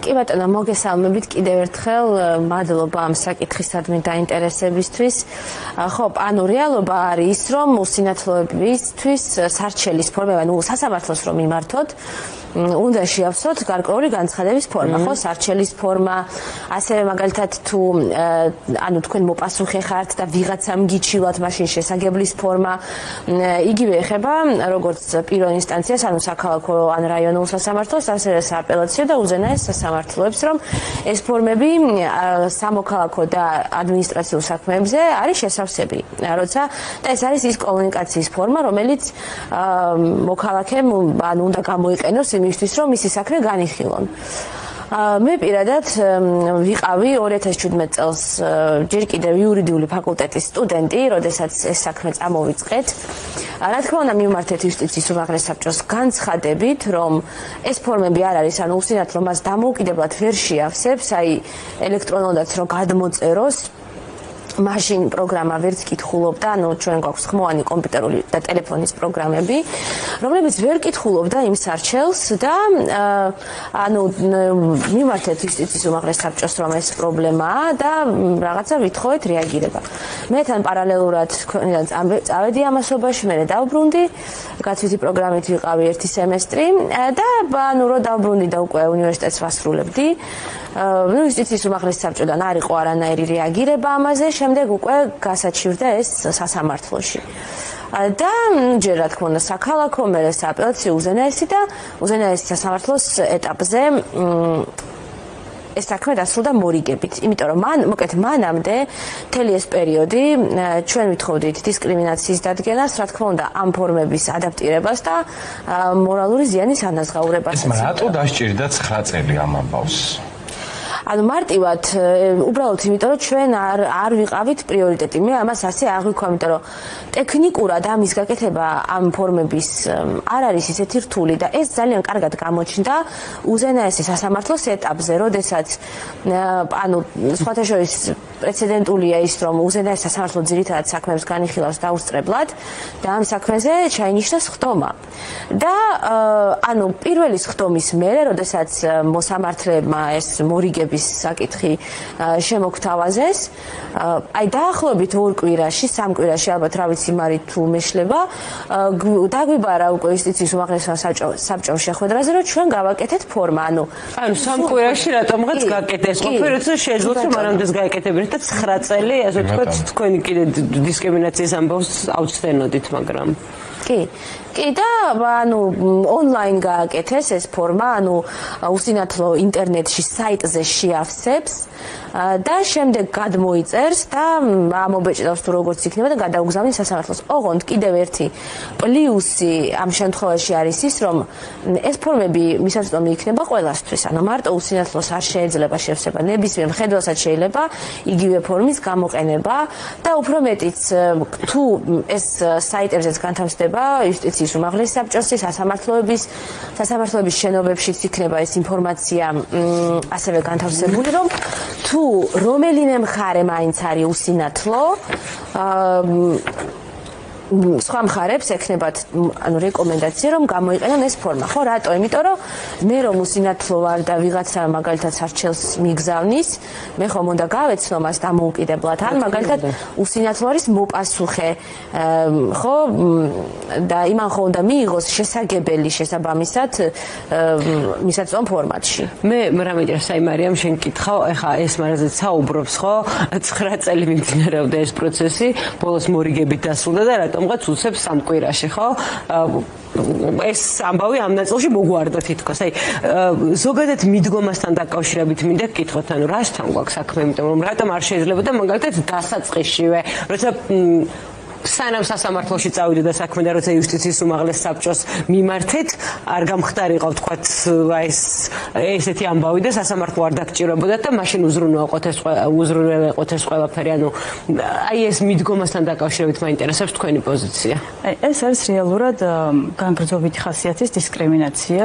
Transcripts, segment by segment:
კი ბატონო, მოგესალმებით კიდევ ერთხელ, მადლობა ამ საკითხისადმი დაინტერესებისთვის. ხო, ანუ რეალობა არის ის, რომ უსინათლოებისთვის სარჩელის ფორმება, სასამართლოს რომ მიმართოთ, უნდა შეავსოთ გარკვეული განცხადების ფორმა, ხო, სარჩელის ფორმა, ასევე მაგალითად თუ თქვენ მოპასუხე ხართ და ვიღაცამ გიჩივათ, მაშინ შესაგებლის ფორმა, იგივე ეხება როგორც პირველ ინსტანციას, ანუ საქალაქო ან რაიონულ სასამართლოს, ასევე სააპელაციო და უზენაეს სასამართლოებს, რომ ეს ფორმები სამოქალაქო და ადმინისტრაციულ საქმეებზე არის შესავსები, როცა და ეს არის ის კომუნიკაციის ფორმა, რომელიც მოქალაქემ უნდა გამოიყენოს იმისთვის, რომ მისი საქმე განიხილონ. მე პირადად ვიყავი 2017 წელს ჯერ კიდევ იურიდიული ფაკულტეტის სტუდენტი, როდესაც ეს საქმე წამოვიწყეთ. რა თქმა უნდა, მივმართეთ იუსტიციის უმაღლეს საბჭოს განცხადებით, რომ ეს ფორმები არ არის, ანუ უსინათლო მას დამოუკიდებლად ვერ შეავსებს, აი ელექტრონულადაც რომ გადმოწეროს მაშინ პროგრამა ვერც კითხულობდა, ანუ ჩვენ გვაქვს ხმოვანი კომპიუტერული და ტელეფონის პროგრამები, რომლებიც ვერ კითხულობდა იმ სარჩელს და მივმართეთ იუსტიციის უმაღლეს საბჭოს, რომ ეს პრობლემაა და რაღაცა ვითხოვეთ რეაგირება. მე თან პარალელურად ქვეყნიდან წავედი ამასობაში, მე დავბრუნდი, გაცვითი პროგრამით ვიყავი 1 სემესტრი და რო დავბრუნდი და უკვე უნივერსიტეტს ვასრულებდი, იუსტიციის უმაღლეს საბჭოდან არ იყო არანაირი რეაგირება ამაზე, შემდეგ უკვე გასაჩივრდა ეს სასამართლოში. და ჯერ რა თქმა უნდა საქალაქო, მერე სააპელაციო, უზენაესი და უზენაესი სასამართლოს ეტაპზე ეს საქმე დასრულდა მორიგებით, იმიტომ რომ მანამდე მთელი ეს პერიოდი ჩვენ ვითხოვდით დისკრიმინაციის დადგენას, რა თქმა უნდა, ამ ფორმების ადაპტირებას და მორალური ზიანის ანაზღაურებას. რატო დასჭირდა 9 წელი ამ ამბავს? მარტივად, უბრალოდ იმიტომ, რომ ჩვენ არ ვიყავით პრიორიტეტი. მე ამას ასე აღვიქვა, იმიტომ რომ ტექნიკურად ამის გაკეთება ამ ფორმების არ არის ისეთი რთული და ეს ძალიან კარგად გამოჩნდა უზენაესი სასამართლოს ეტაპზე, როდესაც სხვათა შორის პრეცედენტულია ის, რომ უზენაესი სასამართლო ძირითადად საქმეებს განიხილავს დაუსწრებლად და ამ საქმეზე ჩაინიშნა სხდომა. და პირველი სხდომის მერე, როდესაც მოსამართლეებმა ეს მორიგების საკითხი შემოგთავაზეს, დაახლოებით 2 კვირაში, 3 კვირაში, ალბათ რა ვიცი მარით თუ მეშლება, დაგვიბარა უკვე იუსტიციის უმაღლეს საბჭომ შეხვედრაზე, რომ ჩვენ გავაკეთეთ ფორმა, 3 კვირაში რატომღაც გაკეთეს, როცა შეძლოთ რომ არამდეს გაეკეთებინეთ და 9 წელი, ასე ვთქვათ, თქვენი კიდე დისკრიმინაციის ამბავს ავცდენოდით, მაგრამ კი და ონლაინ გააკეთეს ეს ფორმა, უსინათლო ინტერნეტში საიტზე შეავსებს და შემდეგ გადმოიწერს და ამობეჭდავს თუ როგორც იქნება და გადაუგზავნის სასამართლოს. ოღონდ კიდევ ერთი პლუსი ამ შემთხვევაში არის ის, რომ ეს ფორმები მისაწვდომი იქნება ყველასთვის, მარტო უსინათლოს არ შეეძლება შევსება, ნებისმიერ მხედველსაც შეიძლება იგივე ფორმის გამოყენება და უფრო მეტიც თუ ეს საიტებზეც განთავსდება იუსტიციის უმაღლეს საბჭოსი, სასამართლოების შენობებშიც იქნება ეს ინფორმაცია ასევე განთავსებული, რომ თუ რომელიმე მხარე მაინც არის უსინათლო, სხვა მხარებს ექნებათ რეკომენდაცია, რომ გამოიყენონ ეს ფორმა. ხო, რატო? იმიტომ რომ მე რომ უსინათლო ვარ და ვიღაცა მაგალითად სარჩელს მიგზავნის, მე ხომ უნდა გავეცნო მას დამოუკიდებლად, ან მაგალითად უსინათლო არის მოპასუხე, ხო, და იმან ხო უნდა მიიღოს შესაგებელი შესაბამისად მისაწვდომ ფორმატში. მე რამე საიმარიამ შენ კითხავ, ეხა ეს მარაზეც საუბრობს, ხო? 9 წელი მიმდინარეობდა ეს პროცესი, ბოლოს მორიგებით დასრულდა და რატომღაც უცებს 3 კვირაში, ხო? ეს ამბავი ამ ნაწილში მოგვარდა თითქოს. აი, ზოგადად მიდგომასთან დაკავშირებით მინდა გკითხოთ, რასთან გვაქვს საქმე, იმიტომ რომ რატომ არ შეიძლება და მაგალითად დასაწყისშივე, როცა სანამ სასამართლოში წავიდე და საქმე და როცა იუსტიციის უმაღლეს საბჭოს მიმართეთ, არ გამხდარიყო, ვთქვათ, ესეთი ამბავი და სასამართლო არ დაგჭირებოდა და მაშინ უზრუნველყოთ ეს ყველაფერი. აი ეს მიდგომასთან დაკავშირებით მაინტერესებს თქვენი პოზიცია. ეს არის რეალურად განგრძობითი ხასიათის დისკრიმინაცია,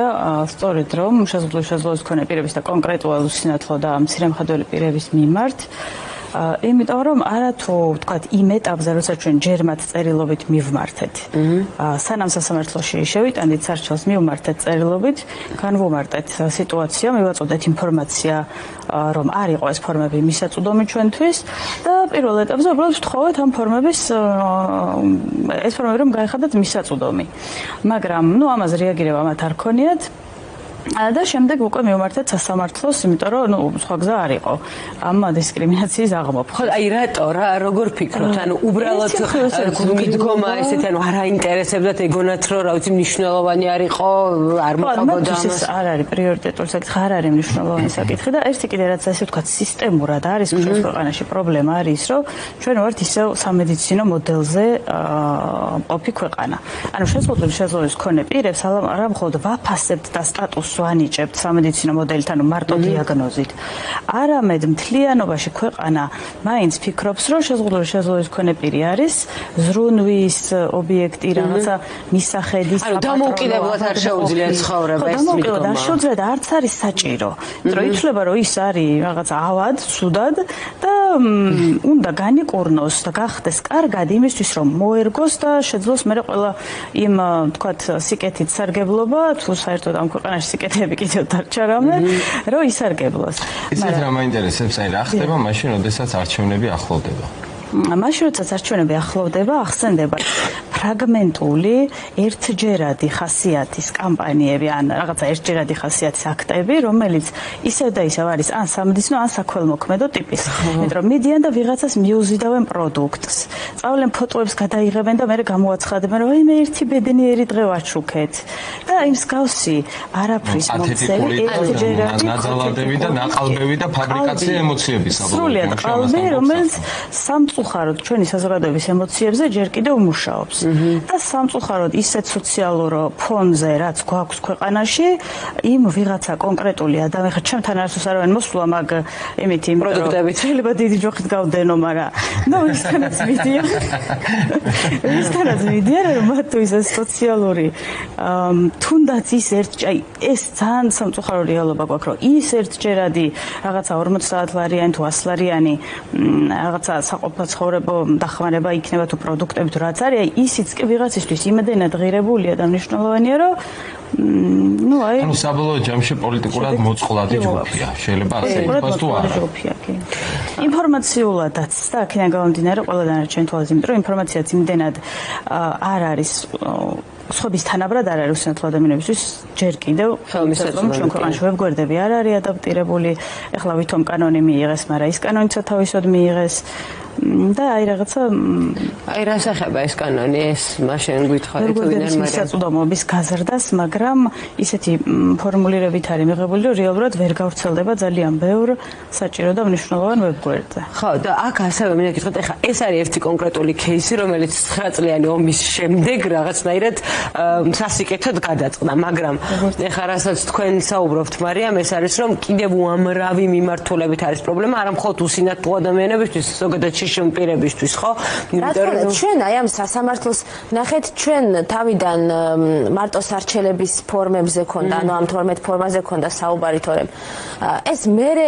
სწორედ რომ შესაძლოა მქონე პირების და კონკრეტულად უსინათლო და მცირე მხედველი პირების მიმართ იმიტომ რომ არათუ ვთქვათ იმ ეტაპზე, როცა ჩვენ ჯერ მათ წერილობით მივმართეთ. სანამ სასამართლოში შევიტანით სარჩელს, მივმართეთ წერილობით, განვუმარტეთ სიტუაცია, მივაწოდეთ ინფორმაცია, რომ არ იყო ეს ფორმები მისაწვდომი ჩვენთვის და პირველ ეტაპზე უბრალოდ ვთხოვეთ ამ ფორმების ეს ფორმები რომ გაიხადათ მისაწვდომი. მაგრამ ამაზე რეაგირება მათ არ ქონიათ. და შემდეგ უკვე მივმართეთ სასამართლოს, იმიტომ რომ სხვა გზა არ იყო ამ დისკრიმინაციის აღმოფხვრა. ხო, აი რატო რა როგორ ფიქრობთ? ანუ უბრალოდ მიდგომა ესეთი, ანუ არ აინტერესებდათ ეგონათ, რომ რა ვიცი მნიშვნელოვანი არ იყო, არ მოყავდა ამას. არ არის პრიორიტეტული საკითხი, არ არის მნიშვნელოვანი საკითხი და ერთი კიდე რაც ასე ვთქვათ, სისტემურად არის ჩვენს ქვეყანაში პრობლემა არის, რომ ჩვენ ვართ ისევ სამედიცინო მოდელზე ყოფი ქვეყანა. ანუ შესაძლოა ქონე პირებს არა მხოლოდ ვაფასებთ და სტატუსს ვანიჭებთ სამედიცინო მოდელით, ანუ მარტო დიაგნოზით. არამედ მთლიანობაში ქვეყანა მაინც ფიქრობს, რომ შესაძლოა ქონე პირი არის ზრუნვის ობიექტი, რაღაცა მისახედის ანუ დამოუკიდებლად არ შეუძლია ცხოვრება ეს მიდგომა. დამოუკიდებლად არ შეუძლია და არც არის საჭირო. იმიტომ რომ ითვლება, რომ ის არის რაღაცა ავად, ცუდად და უნდა განიკურნოს და გახდეს კარგად იმისთვის, რომ მოერგოს და შეძლოს მე ყველა იმ თქვათ სიკეთით სარგებლობა, თუ საერთოდ ამ ქვეყანაში სიკეთები კიდევ დარჩა რამე, რომ ისარგებლოს. ისეთ რა მაინტერესებს, აი რა ხდება მაშინ, როდესაც არჩევნები ახლოვდება? მაშინ როდესაც არჩევნები ახლოვდება, ახსენდება ფრაგმენტული ერთჯერადი ხასიათის კამპანიები, ან რაღაცა ერთჯერადი ხასიათის აქტები, რომელიც ისევ და ისევ არის ან სამედიცინო, ან საქველმოქმედო ტიპის. იმიტომ რომ მიდიან და ვიღაცას მიუზიდავენ პროდუქტს. წავლენ ფოტოებს გადაიღებენ და მე გამოაცხადებენ, რომ მე ერთი ბედნიერი დღე ვაჩუქეთ. და იმ მსგავსი არაფრის მოწელი ერთჯერადი ნაძალადები და ნაყალბები და ფაბრიკაცია ემოციების სრულიად ყალბი, რომელიც სამწუხაროდ ჩვენი საზოგადოების ემოციებზე ჯერ კიდევ მუშაობს. და სამწუხაროდ ისეთ სოციალურ ფონზე, რაც გვაქვს ქვეყანაში, იმ ვიღაცა კონკრეტული ადამიანი, ჩემთან არასდროს არ მოსულა მაგ იმით იმ პროდუქტებით. შეიძლება დიდი ჯოხით გავდენო, მაგრამ ისთანაც მიდიან. ისთანაც მიდიან, რომ მათ თუ ის სოციალური თუნდაც ის ეს ძალიან სამწუხარო რეალობა გვაქვს, რომ ის ერთჯერადი რაღაცა 40 ლარიანი თუ 100 ლარიანი რაღაცა საყოფაცხოვრებო დახმარება იქნება თუ პროდუქტები თუ რაც არის, ისიც კი ვიღაცისთვის იმდენად ღირებულია და მნიშვნელოვანია, რომ ანუ საბოლოო ჯამში პოლიტიკურად მოწყვლადი ჯგუფია. შეიძლება ასე ითქვას თუ არა? ინფორმაციულადაც და აქედან გამომდინარე ყველა დანარჩენი თვალის, იმიტომ რომ ინფორმაციაც იმდენად არ არის სხვების თანაბრად არ არის უსინათლო ადამიანებისთვის ჯერ კიდევ ჩვენ ქვეყანაში ვებგვერდები არ არის ადაპტირებული. ეხლა ვითომ კანონი მიიღეს, მაგრამ ის კანონიც თავისოდ მიიღეს. და აი რაღაცა აი რა სახება ეს კანონი, ეს მაშინ გითხარით ვინმე მისაწვდომობის გაზრდას, მაგრამ ისეთი ფორმულირებით არის მიღებული, რომ რეალურად ვერ გავრცელდება ძალიან ბევრ საჭირო და მნიშვნელოვან ვებგვერდზე. ხო, და აქ ასევე მინდა გითხრათ, ეხლა ეს არის ერთი კონკრეტული кейსი, რომელიც 9 წლიანი ომის შემდეგ რაღაცნაირად სასიკეთოდ გადაწყდა, მაგრამ ეხლა რასაც თქვენ საუბრობთ, მარიამ, ეს არის რომ კიდევ უამრავი მიმართულებით არის პრობლემა, არა მხოლოდ უსინათლო ადამიანებისთვის, ზოგადად შიშომ პირებისთვის, ხო? რატომ ჩვენ აი ამ სასამართლოს ნახეთ, ჩვენ თავიდან მარტო სარჩელების ფორმებზე ქონდა, ანუ ამ 12 ფორმაზე ქონდა საუბარი თორემ. ეს მერე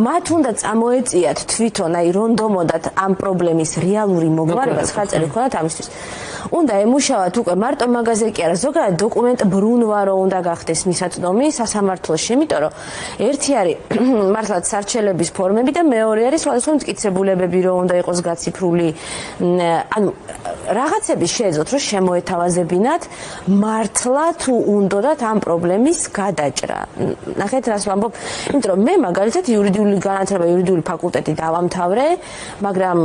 მათ უნდა წამოეწიათ თვითონ, აი რონდომოდათ ამ პრობლემის რეალური მოგვარება 9 წელი ქონდათ ამისთვის. უნდა ემუშავათ უკვე მარტო მაგაზე კი არა, ზოგადად დოკუმენტ ბრუნვა რო უნდა გახდეს მისაწვდომი სასამართლოში, იმიტომ რომ ერთი არის მართლაც სარჩელების ფორმები და მეორე არის სხვადასხვა მტკიცებულებები რო უნდა იყოს გაციფრული. ანუ რაღაცები შეეძლოთ რომ შემოეთავაზებინათ მართლა თუ უნდათ ამ პრობლემის გადაჭრა. ნახეთ რას ვამბობ, იმიტომ რომ მე მაგალითად იურიდიული განათლება, იურიდიული ფაკულტეტი დავამთავრე, მაგრამ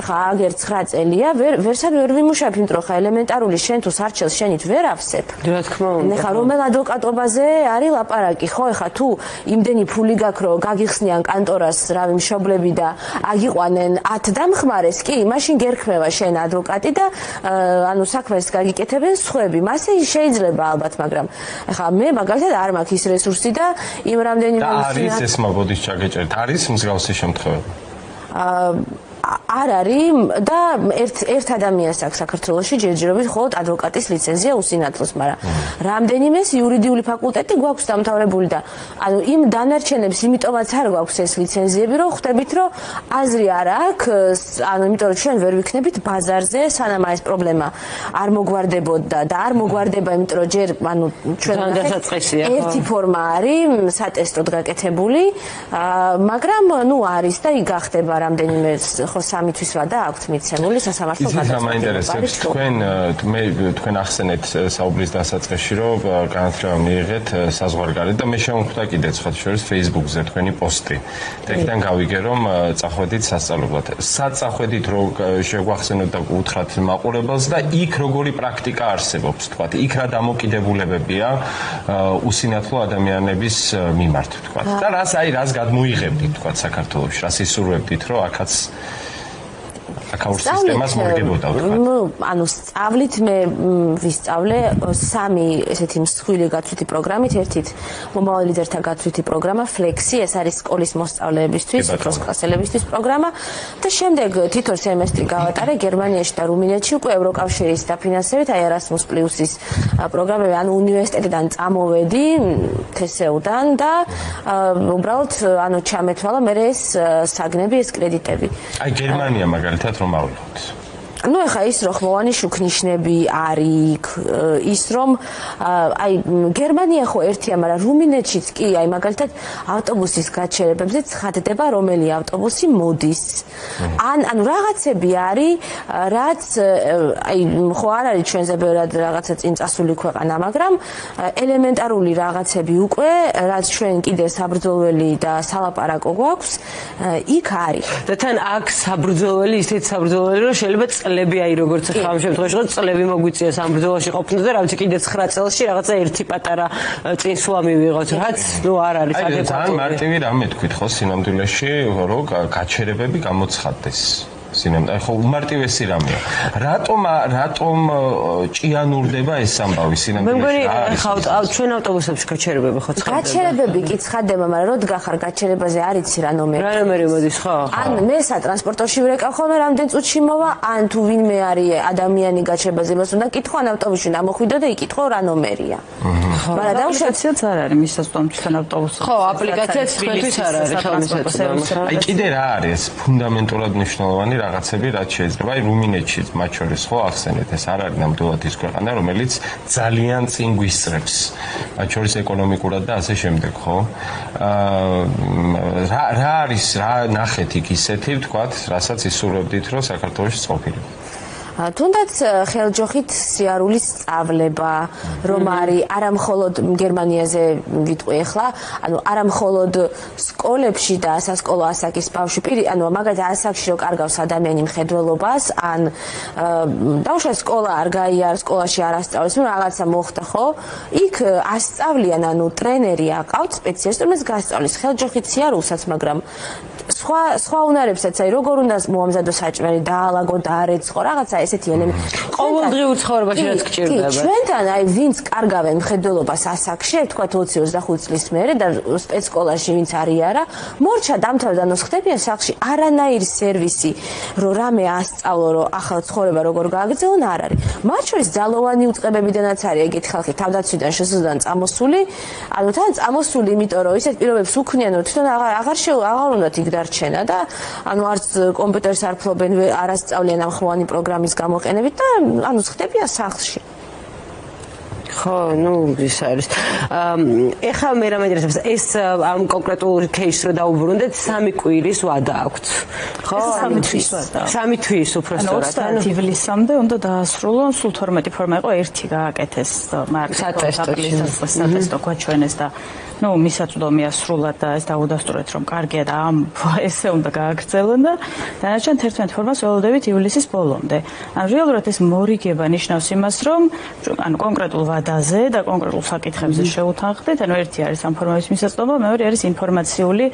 ხა აგერ 9 წელია ვერსად ვერ ვიმუშავებ, იმიტომ რომ ხა ელემენტარული შენ თუ სარჩელს შენით ვერ ავსებ. რა თქმა უნდა. ხა რომელ ადვოკატობაზე არის ლაპარაკი, ხო, ხა თუ იმდენი ფული გაქვს რომ გაგიხსნიან კანტორას რავი მშობლები და აგიყვანენ 10 დამხმარეს, კი, მაშინ გერქმევა შენ ადვოკატი და ანუ საქმეს გაგიკეთებენ სხვები. მასე შეიძლება ალბათ, მაგრამ ხა მე მაგალითად არ მაქვს ის რესურსი და იმ რამდენიმე არის ეს მოგოდის ჩაგეჭერთ. არის მსგავსი შემთხვევები? არ არის და ერთ ადამიანს აქვს საქართველოში ჯერჯერობით მხოლოდ ადვოკატის ლიცენზია უსინათლოს, მაგრამ რამდენიმეს იურიდიული ფაკულტეტი გვაქვს დამთავრებული და ანუ იმ დანარჩენებს იმიტომაც არ გვაქვს ეს ლიცენზიები, რომ ხვდებით, რომ აზრი არ აქვს, ანუ იმიტომ რომ ჩვენ ვერ ვიქნებით ბაზარზე, სანამ ეს პრობლემა არ მოგვარდებოდა და არ მოგვარდება, იმიტომ რომ ჯერ ანუ ჩვენ ერთი ფორმა არის სატესტოდ გაკეთებული, მაგრამ ნუ არის და იქ გახდება რამდენიმე ხო 3 თვის ვადა აქვთ მიცემული სასამართლო გადაწყვეტილება. ის მაინტერესებს თქვენ ახსენეთ საუბრის დასაწყისში, რომ განათლება მიიღეთ საზღვარგარეთ და მე შემოვხვდა კიდეც ხოთ შორის Facebook-ზე თქვენი პოსტი. და იქიდან გავიგე, რომ წახვედით სასწავლებლად. საწახვედით რო შეგვახსენოთ და უთხრათ მაყურებელს და იქ როგორი პრაქტიკა არსებობს, თქვათ, იქ რა დამოკიდებულებებია უსინათლო ადამიანების მიმართ, თქვათ. და რას გადმოიღებდით, თქვათ, საქართველოში, რას ისურვებდით, რომ აქაც აკაურ სისტემას მორგებოდა თქვა. ანუ სწავლით მე ვისწავლე 3 ესეთი მსხვილი გაცვლითი პროგრამით, ერთით მომავალ ლიდერთა გაცვლითი პროგრამა Flexi, ეს არის სკოლის მოსწავლეებისთვის, უფროს კლასელებისთვის პროგრამა და შემდეგ თითო სემესტრი გავატარე გერმანიაში და რუმინეთში უკვე ევროკავშირის დაფინანსებით, აი Erasmus Plus-ის პროგრამები, ანუ უნივერსიტეტიდან წამოვედი TSU-დან და უბრალოდ ანუ ჩამეთვალა მე ეს საგნები, ეს კრედიტები. აი გერმანია მაგალითად რომ ავიღოთ. Ну, ეხა ის რომ ხმოვანი შუქნიშნები არის, ის რომ აი გერმანია ხო ერთია, მაგრამ რუმინეთშიც კი აი მაგალითად ავტობუსის გაჩერებებზე ცხადდება რომელი ავტობუსი მოდის. ანუ რაღაცები არის, რაც აი ხო არ არის ჩვენზე ბევრად რაღაცა წინწასული ქვეყანა, მაგრამ ელემენტარული რაღაცები უკვე, რაც ჩვენ კიდე საბრძოლველი და სალაპარაკო გვაქვს, იქ არის. და თან აქ საბრძოლველი, ისეთ საბრძოლველი, რომ შეიძლება წლები აი როგორც ახლა ამ შემთხვევაში ხო წლები მოგვიწია სამბრძოლოში ყოფნა და რაღაცა კიდე 9 წელში რაღაცა ერთი პატარა წინსვლა მივიღოთ, რაც ნუ არ არის ადეკვატური. ძალიან მარტივი რამე თქვით ხო სინამდვილეში, რომ გაჩერებები გამოცხადდეს. სინამდვილე ხო უმარტივესი რამეა. რატომ ჭიანურდება ეს ამბავი სინამდვილეში? მე მგონი ხა ჩვენ ავტობუსებში გაჩერებები ხო ცხადდება. გაჩერებები კი ცხადდება, მაგრამ როდგა ხარ გაჩერებაზე არ იცი რა ნომერი. რა ნომერი მოდის ხო? ან მე სატრანსპორტოში ვირეკავ ხოლმე რამდენ წუთში მოვა, ან თუ ვინმე არის ადამიანი გაჩერებაზე მას უნდა კითხო, ან ავტობუსში დამოხვიდო და იკითხო რა ნომერია. მაგრამ დაუშვებციაც არ არის მისასწრომთან ავტობუსში. ხო, აპლიკაციაც თქვენთვის არ არის ხელმისაწვდომი. აი კიდე რა არის ფუნდამენტურად მნიშვნელოვანი რაღაცები, რაც შეიძლება აი რუმინეთშიც მათ შორის ხო ახსენეთ, ეს არ არის ნამდვილად ის ქვეყანა, რომელიც ძალიან წინ გვისწრებს. მათ შორის ეკონომიკურად და ასე შემდეგ, ხო? რა არის, რა ნახეთ იქ ისეთი, ვთქვათ, რასაც ისურვებდით, რომ საქართველოში ყოფილიყო. თუნდაც ხელჯოხით სიარულის სწავლება, რომ არის არამხოლოდ გერმანიაზე ვიტყვი ახლა, ანუ არამხოლოდ სკოლებში და სასკოლო ასაკის ბავშვი პირი, ანუ მაგალითად ასაკში რო კარგავს ადამიანი მხედველობას, ან დაუშვათ სკოლა არ გაიარ, სკოლაში არ ასწავლის, ნუ რაღაცა მოხდა, ხო? იქ ასწავლიან, ანუ ტრენერი აყავთ სპეციალისტი, რომელიც გასწავლის ხელჯოხით სიარულსაც, მაგრამ სხვა უნარებსაც, აი როგორ უნდა მოამზადო საჭმელი, დაალაგო, დაარეცხო, რაღაცა ესეთი ელემენტი. ყოველდღიურ ცხოვრებაში რაც გჭირდება. ჩვენთან აი ვინც კარგავენ მხედველობას ასაკში, თქვა 20-25 წლის მერე და სპეცსკოლაში ვინც არის არა, მორჩა დამთავრდა ნუ ხდებიან სახლში არანაირი სერვისი, რომ რამე ასწავლო, რომ ახლა ცხოვრება როგორ გააგრძელონ, არ არის. მათ შორის ძალოვანი უწყებებიდანაც არის ეგეთი ხალხი თავდაცვიდან შესაძლოა წამოსული, ანუ თან წამოსული, იმიტომ რომ ისეთ პირობებს უქმნიან, რომ თვითონ აღარ უნდათ იქ დარჩენა და ანუ არც კომპიუტერს არ ფლობენ, არ ასწავლიან ამ ხვანი პროგრამის გამოყენებით და ანუ ხდებიან სახლში. ხო, ნუ ის არის. ეხლა მე რა მაინტერესებს, ეს ამ კონკრეტულ кейსს რო დაუბრუნდეთ, 3 კვირის ვადა აქვთ. ხო, 3 თვის ვადა. 3 თვის უბრალოდ. 30 ივლისამდე უნდა დაასრულონ, სულ 12 ფორმა იყო, ერთი გააკეთეს სატესტო გვაჩვენეს და ну, მისაწვდომია სრულად და ეს დაუდასტურეთ, რომ კარგია და ამ ესე უნდა გააგრძელონ და დანარჩენ 11 ფორმას ველოდებით ივლისის ბოლომდე. ანუ რეალურად ეს მორიგება ნიშნავს იმას, რომ ანუ კონკრეტულ ვადაზე და კონკრეტულ საკითხებზე შევუთანხმდეთ, ანუ ერთი არის ამ ფორმების მისაწვდომა, მეორე არის ინფორმაციული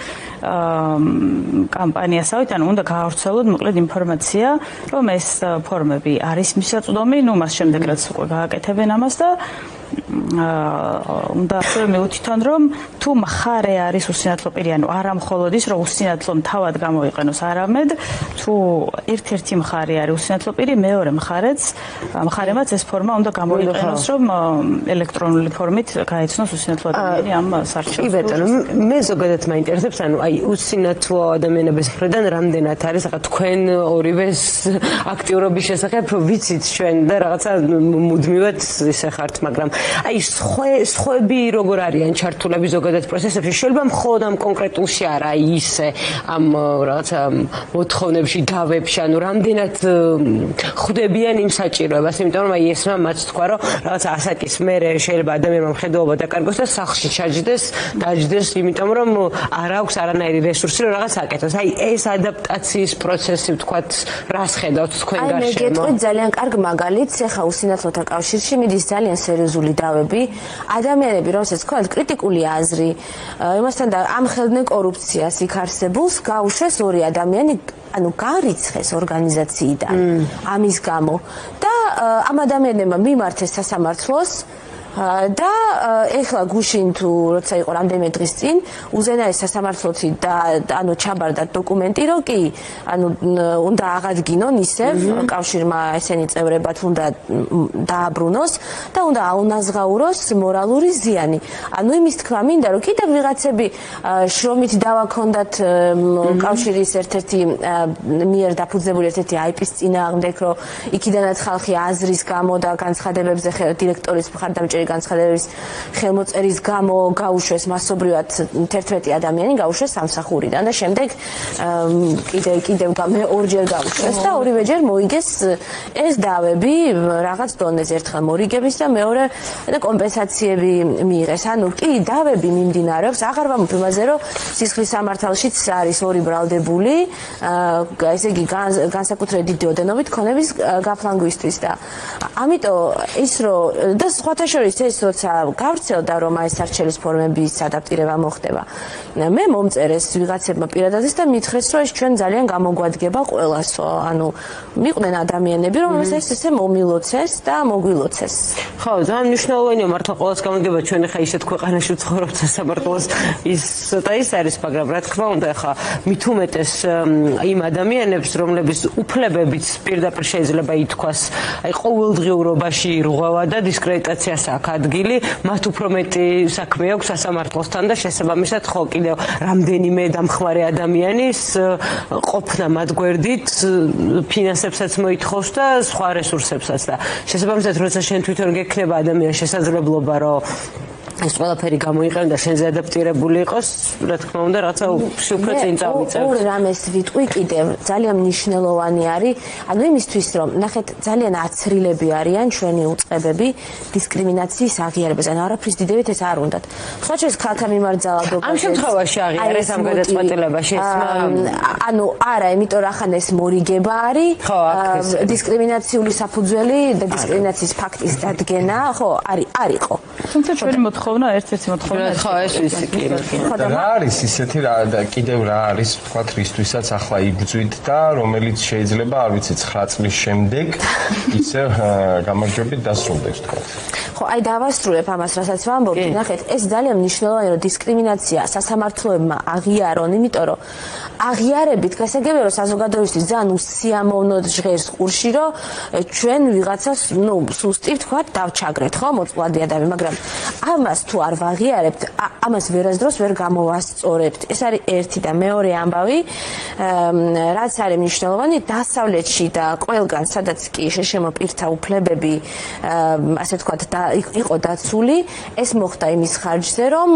კამპანიასავით, ანუ უნდა გაავრცელოთ მოკლედ ინფორმაცია, რომ ეს ფორმები არის მისაწვდომი, ну, მას შემდეგ რაც უკვე გააკეთებენ ამას და უნდა ასევე მივუთითონ, რომ თუ მხარე არის უსინათლო პირი, ანუ არა მხოლოდ ის, რომ უსინათლომ თავად გამოიყენოს, არამედ თუ ერთ-ერთი მხარე არის უსინათლო პირი, მეორე მხარემაც ეს ფორმა უნდა გამოიყენოს, რომ ელექტრონული ფორმით გაეცნოს უსინათლო ადამიანი ამ სარჩელს. კი ბატონო, მე ზოგადად მაინტერესებს, ანუ აი უსინათლო ადამიანების მხრიდან რამდენად არის ახლა თქვენ ორივეს აქტიურობის შესახებ, რომ ვიცით ჩვენ და რაღაცა მუდმივად ისე ხართ, მაგრამ აი სხვები როგორ არიან ჩართულები ზოგადად პროცესებში? შეიძლება მხოლოდ ამ კონკრეტულში არა ისე ამ რაღაცა მოთხოვნებში, დავებში, ანუ რამდენად ხვდებიან იმ საჭიროებას, იმიტომ რომ აი ესმა მათ თქვა, რომ რაღაცა ასაკის მერე შეიძლება ადამიანმა მხედველობა დაკარგოს და სახლში დაჯდეს, იმიტომ რომ არ აქვს არანაირი რესურსი, რომ რაღაც აკეთოს. აი ეს ადაპტაციის პროცესი, ვთქვათ, რას ხედავთ თქვენ გარშემო? მე გეტყვით ძალიან კარგ მაგალითს, ეხა უსინათლოთა კავშირში მიდის ძალიან სერიოზული დავები, ადამიანები, რომელსაც თქვათ კრიტიკული აზრი, იმასთან და ამხელდნენ კორუფციას იქ არსებულს, გაუშვეს ორი ადამიანი, ანუ გარიცხეს ორგანიზაციიდან ამის გამო და ამ ადამიანებმა მიმართეს სასამართლოს და ეხლა გუშინ თუ როცა იყო რამდენიმე დღის წინ უზენაეს სასამართლოში და ანუ ჩაბარდა დოკუმენტი, რომ კი ანუ უნდა აღადგინონ ისევ კავშირმა ესენი წევრებად უნდა დააბრუნოს და უნდა აუნაზღაუროს მორალური ზიანი. ანუ იმის თქვა მინდა, რომ კიდევ ვიღაცები შრომით დავაქონდათ კავშირის ერთ-ერთი მიერ დაფუძნებული ერთ-ერთი IP-ის წინააღმდეგ, რომ იქიდანაც ხალხი აზრის გამო და განცხადებებზე დირექტორის მხარდამჭერი განცხადების ხელმოწერის გამო გაუშვეს მასობრივად 11 ადამიანი გაუშვეს სამსახურიდან და შემდეგ კიდევ ორჯერ გაუშვეს და ორივეჯერ მოიგეს ეს დავები რაღაც დონეზე, ერთხელ მორიგების და მეორე კომპენსაციები მიიღეს. ანუ კი დავები მიმდინარეობს, აღარ ვამბობ იმაზე, რომ სისხლის სამართალშიც არის ორი ბრალდებული, ესე იგი განსაკუთრებით დიდი ოდენობით ქონების გაფლანგვისთვის და ამიტომ ის რომ და სხვათა შორის ეს როცა გავრცელდა რომ აი სარჩელის ფორმების ადაპტირება მოხდება. მე მომწერეს ვიღაცებმა პირადადაც და მითხრეს რომ ეს ჩვენ ძალიან გამოგვადგება ყველასო. ანუ მიყვნენ ადამიანები რომ ეს ესე მომილოცეს და მოგვილოცეს. ხო, ძალიან მნიშვნელოვანია მართლა ყველას გამოდგება ჩვენ ახლა ისეთ ქვეყანაში ვცხოვრობთ სასამართლოს ის ცოტა ის არის, მაგრამ რა თქმა უნდა ახლა მით უმეტეს იმ ადამიანებს რომლების უფლებებიც პირდაპირ შეიძლება ითქვას აი ყოველდღიურობაში ირღვევა და დისკრედიტაციას აქვს ადგილი, მათ უფრო მეტი საქმე აქვს სასამართლოსთან და შესაბამისად ხო კიდევ რამდენიმე დამხმარე ადამიანის ყოფნა მათ გვერდით ფინანსებსაც მოითხოვს და სხვა რესურსებსაც და შესაბამისად როცა შენ თვითონ გექნება ადამიანის შესაძლებლობა რომ ეს ყველაფერი გამოიყენო და შენზე ადაპტირებული იყოს, რა თქმა უნდა, რაღაცა უფრო წინ წავიწევთ. ორ რამეს ვიტყვი კიდევ, ძალიან მნიშვნელოვანი არის, ანუ იმისთვის, რომ ნახეთ, ძალიან აცრილები არიან ჩვენი უწყებები დისკრიმინაციის აღიარებას, ანუ არაფრის დიდებით ეს არ უნდათ. სხვა შეს ქალთა მიმართ ძალადობა. ამ შემთხვევაში აღიარეს ამ გადაწყვეტილებაში ეს ანუ არა, იმიტომ რომ ახან ეს მორიგება არის, დისკრიმინაციული საფუძველი და დისკრიმინაციის ფაქტის დადგენა, ხო, არისო. თუმცა ჩვენი მოთხოვნა ერთ-ერთი მოთხოვნა ხო ეს ისე კი. რა არის ისეთი და კიდევ რა არის ვთქვათ რისთვისაც ახლა იბრძვით და რომელიც შეიძლება არ ვიცი 9 წლის შემდეგ ისე გამარჯვებით დასრულდეს ვთქვათ. ხო, აი დავასრულებ ამას, რასაც ვამბობთ, ნახეთ, ეს ძალიან მნიშვნელოვანია, რომ დისკრიმინაცია სასამართლოებმა აღიარონ, იმიტომ რომ აღიარებით გასაგებია, რომ საზოგადოებისთვის ძალიან უსიამოვნოდ ჟღერს ყურში, რომ ჩვენ ვიღაცას, სუსტი ვთქვათ, დავჩაგრეთ, ხო, მოწყვლადი ადამიანი, მაგრამ ამას თუ არ ვაღიარებთ, ამას ვერასდროს ვერ გამოვასწორებთ. ეს არის ერთი და მეორე ამბავი, რაც არის მნიშვნელოვანი დასავლეთში და ყველგან, სადაც კი შეშემო პირთა უფლებები, ასე ვთქვათ, იყო დაცული, ეს მოხდა იმის ხარჯზე, რომ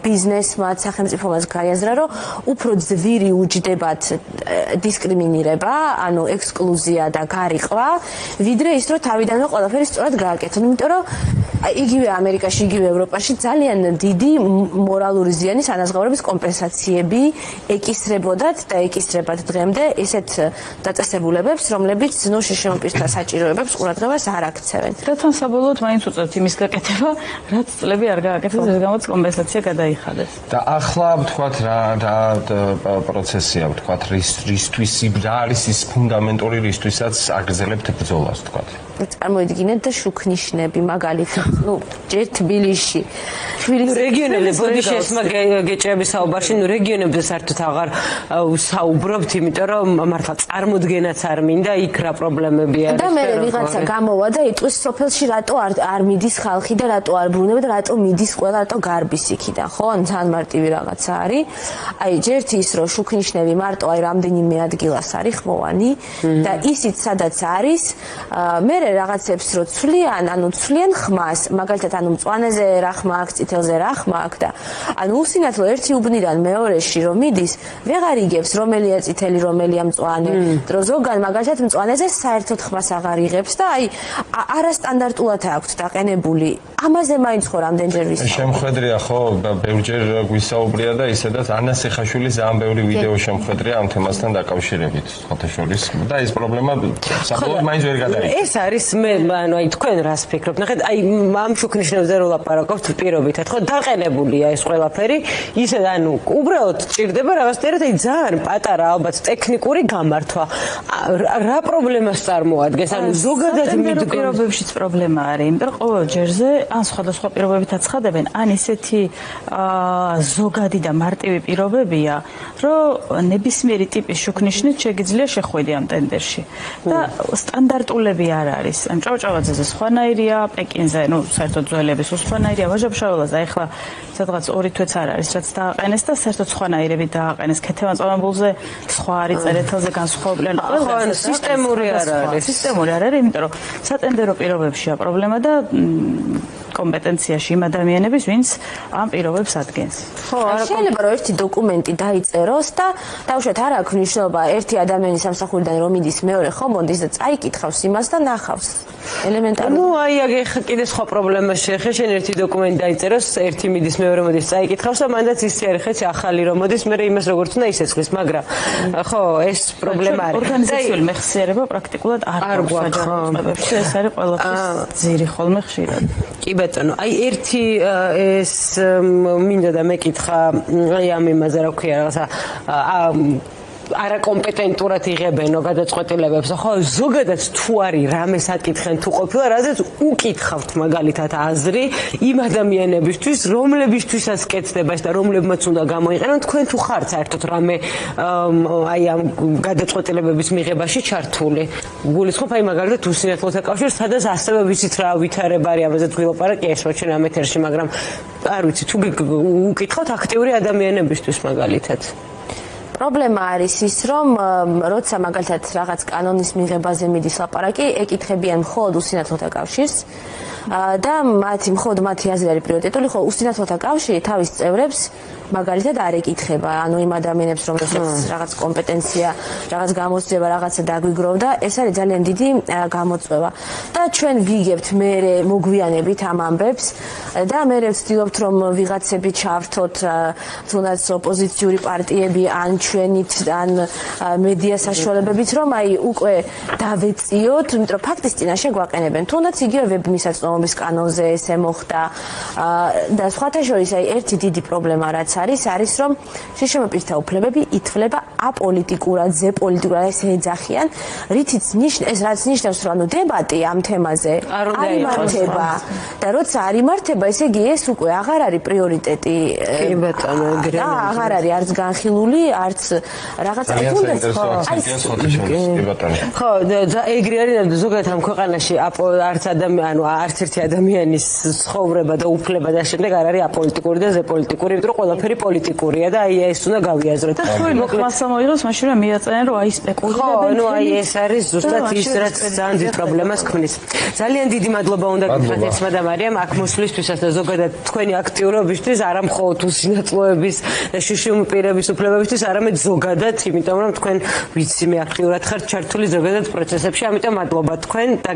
ბიზნესმაც, სახელმწიფომაც გაიაზრა, რომ უფრო ძვირი უჯდებათ დისკრიმინირება, ანუ ექსკლუზია და გარიყვა, ვიდრე ის, რომ თავიდანვე ყველაფერი სწორად გააკეთონ, იმიტომ რომ იგივე ამერიკაში, იგივე ევროპაში ძალიან დიდი მორალური ზიანის ანაზღაურების კომპენსაციები ეკისრებოდათ და ეკისრებათ დღემდე ესეთ დაწესებულებებს, რომლებიც შეშემო პირთა საჭიროებებს ყურადღებას არ აქცევენ. რათან საბოლოოდ მაინც უწევთ იმის გაკეთება, რაც წლები არ გააკეთეს, ეს გამოც კომპენსაცია გადაიხადეს. და ახლა ვთქვათ რა პროცესია, ვთქვათ რისთვის რა არის ის ფუნდამენტური რისთვისაც აგრძელებთ ბრძოლას, ვთქვათ. წარმოიდგინეთ და შუქნიშნები მაგალითად, ჯერ თბილისში. რეგიონებზე ბოდიში ეს გეჭების საუბარში, რეგიონებზე საერთოდ აღარ საუბრობთ, იმიტომ რომ მართლა წარმოდგენაც არ მინდა იქ რა პრობლემებია. და მე ვიღაცა გამოვა და იტყვის სოფელში რატო არ მიდის ხალხი და რატო არ ბრუნდება და რატო მიდის ყველა რატო გარბის იქიდან, ხო? ან თან მარტივი რაღაცა არის. აი ჯერთ ის რომ შუქნიშნები მარტო აი რამდენიმე ადგილას არის ხმოვანი და ისიც სადაც არის, მე რაღაცებს რო ცვლიან, ცვლიან ხმას, მაგალითად მწვანეზე რა ხმა აქვს, წითელზე რა ხმა აქვს და უსინათლო ერთი უბნიდან მეორეში რომ მიდის, ვეღარ იგებს რომელია წითელი, რომელია მწვანე. დრო ზოგან მაგალითად მწვანეზე საერთოდ ხმას აღარ იღებს და აი არასტანდარტულად აქვს დაყენებული. ამაზე მაინც ხო რამდენჯერ ვისაუბრე. შემხედრია ხო, ბევრჯერ გვისაუბრია და ისედაც ანა სიხაშვილის ძალიან ბევრი ვიდეო შემხედრია ამ თემასთან დაკავშირებით, ხოთაშორის და ეს პრობლემა საბოლოოდ მაინც ვერ გადაიჭრა. ეს არის მე აი თქვენ რას ფიქრობთ? ნახეთ, აი ამ შუქნიშნებზე რო ლაპარაკობთ პირობითად, ხო, დაყენებულია ეს ყველაფერი, ისე უბრალოდ ჭირდება რაღაცნაირად აი ძალიან პატარა ალბათ ტექნიკური გამართვა. რა პრობლემას წარმოადგენს? ზოგადად მიდგომს პირობებშიც პრობლემა არის, იმიტომ რომ ყოველ ჯერზე ან სხვადასხვა პირობებითაც ხდებენ, ან ისეთი ზოგადი და მარტივი პირობებია, რომ ნებისმიერი ტიპის შუქნიშნით შეგიძლია შეხვედი ამ ტენდერში. და სტანდარტულები არ არის. ან ჭავჭავაძეზე სხვანაირია, პეკინზე, საერთოდ ძველების სხვანაირია, ვაჟა-ფშაველაზე ახლა სადღაც 2 თვეც არ არის, რაც დააყენეს და საერთოდ სხვანაირები დააყენეს. ქეთევან-წამებულზე სხვა არის, წერეთელზე განსხვავებული. ანუ სისტემური არ არის. სისტემური არ არის, იმიტომ რომ სატენდერო პირობებშია პრობლემა და კომპეტენციაში იმ ადამიანების, ვინც ამ პირობებს ადგენს. ხო, შეიძლება რომ ერთი დოკუმენტი დაიწეროს და დავუშვათ არ აქვს მნიშვნელობა ერთი ადამიანის სამსახურიდან რომ მიდის მეორე ხო მოდის და წაიკითხავს იმას და ნახავს. ელემენტარული. აი ახლა კიდე სხვა პრობლემა შეეხე, შენ ერთი დოკუმენტი დაიწეროს, ერთი მიდის მეორე მოდის წაიკითხავს და მანდაც ისე არის ხეცი ახალი რომ მოდის, მე იმას როგორც უნდა ისეცლის, მაგრამ ხო, ეს პრობლემა არის. ორგანიზაციული მეხსიერება პრაქტიკულად არ გვაქვს საჯარიმოებში, ეს არის ყველაფრის ძირი ხოლმე ხშირად. კი ბატონო, აი ერთი ეს მინდა და მეკითხა აი ამ იმაზე რა ქვია რაღაცა არაკომპეტენტურად იღებენო გადაწყვეტილებებს, ხო, ზოგადად თუ არის რამე საკითხენ თუ ყოფილა, რადგან უკითხავთ მაგალითად აზრი იმ ადამიანებისთვის, რომლებისთვისაც კეთდება და რომლებმაც უნდა გამოიყენონ, თქვენ თუ ხართ საერთოდ რამე აი ამ გადაწყვეტილებების მიღებაში ჩართული. გულისხმობ აი მაგალითად უსინათლოთა კავშირს, სადაც ასევე ვიცით რა ვითარება არის, ამაზე გვილაპარაკე ესოჩენ ამ ეთერში, მაგრამ არ ვიცი თუ უკითხავთ აქტიური ადამიანებისთვის მაგალითად. პრობლემა არის ის, რომ როცა მაგალითად რაღაც კანონის მიღებაზე მიდის ლაპარაკი, ეკითხებიან მხოლოდ უსინათლოთა კავშირს და მხოლოდ მათი აზრი არის პრიორიტეტული, ხო უსინათლოთა კავშირი თავის წევრებს მაგალითად არ ეკითხება, იმ ადამიანებს, რომელსაც რაღაც კომპეტენცია, რაღაც გამოცდილება, რაღაცა დაგვიგროვდა, ეს არის ძალიან დიდი გამოწვევა. და ჩვენ ვიგებთ მერე მოგვიანებით ამ ამბებს და მერე ვცდილობთ რომ ვიღაცები ჩავრთოთ, თუნდაც ოპოზიციური პარტიები ან ჩვენით ან მედია საშუალებებით, რომ აი უკვე დავეწიოთ, იმიტომ რომ ფაქტის წინაშე გვაყენებენ. თუნდაც იგივე ვებმისაწვდომობის კანონზე ესე მოხდა და სხვათა შორის აი ერთი დიდი პრობლემა რაც არის რომ შეშემოპირთა უფლებები ითვლება აპოლიტიკურად, ზეპოლიტიკურად ესე ეძახიან, რითიც ეს რაც ნიშნავს, რომ დებატი ამ თემაზე არ იმართება და როცა არ იმართება, ესე იგი ეს უკვე აღარ არის პრიორიტეტი. კი ბატონო, და აღარ არის არც განხილული, არც რაღაცა თუნდაც ხო, ეგრე არის ზოგადად ამ ქვეყანაში არც ერთი ადამიანის ცხოვრება და უფლება და შემდეგ არ არის აპოლიტიკური და ზეპოლიტიკური, იმიტომ რომ ყველაფერი პოლიტიკურია და აი ეს უნდა გავიაზროთ. თქვენ მოხმასა მოიღოს, მაშინ რომ მიაწენენ რომ აი სპეკულირებენ. ხო, აი ეს არის ზუსტად ის რაც ძალიან დიდ პრობლემას ქმნის. ძალიან დიდი მადლობა უნდა გითხრათ ერთმა და მარიამ აქ მოსვლისთვისაც და ზოგადად თქვენი აქტიურობისთვის, არა მხოლოდ უსინათლოების და შიშიმ პირების უფლებებისთვის, არამედ ზოგადად, იმიტომ რომ თქვენ ვიცი მე აქტიურად ხართ ჩართული ზოგადად პროცესებში, ამიტომ მადლობა თქვენ.